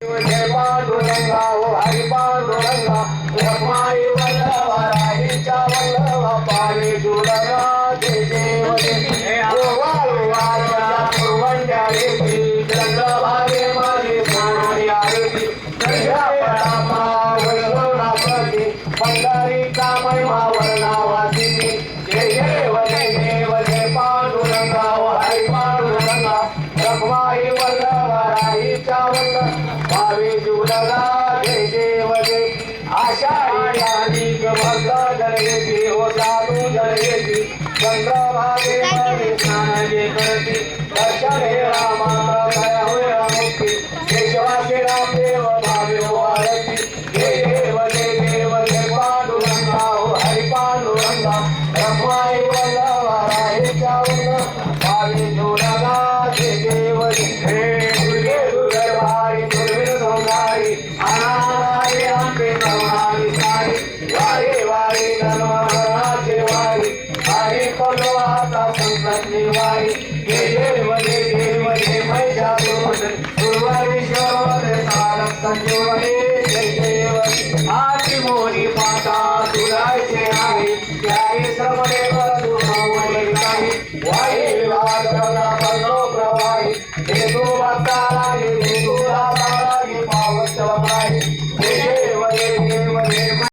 जय पांडुरंगा हो हरी पांडुरंगा रखमाई वल्लभाराहीच्या वल्लभा पाणी जुळगा जय देव जय गोवाळवाच्या पुरवंड्या रेती चंद्रभागे मागे सोडून आरती जया परामा वैष्णवनापती पंढरीचा महिमा वर्णावासिनी जय देव जय पांडुरंगा हो हरी पांडुरंगा रखमाई वल्लभाराहीच्या वल्लभा भावे जुळगा जय देव जय आषाढी अधिक भक्त जरयती हो साधू जरयती चंद्रभागे मध्ये स्नान जे करती दर्शन हे रामात्र होय मुक्ती केशवाचे रामदेव भावे हो आरती जय देव जय पांडुरंगा हो हरी पांडुरंगा रखमाई वल्लभाराहीच्या वल्लभा भावे जुळगा जय देव जय दुर्गे दुर्गभारी दुर्गे संहारी अनारी आंबे नवनारी सारी वारी वारी धर्मवरणाचे वारी हरी पलो आता संकटनी वारी जय देव जय महिषासुरमर्दनी दुर्वारीश्वर तारक संजीवनी जय देव आती मोरी माता तुळायचे आहे त्याही श्रमणे दुर्मवले नाही वाई विवाद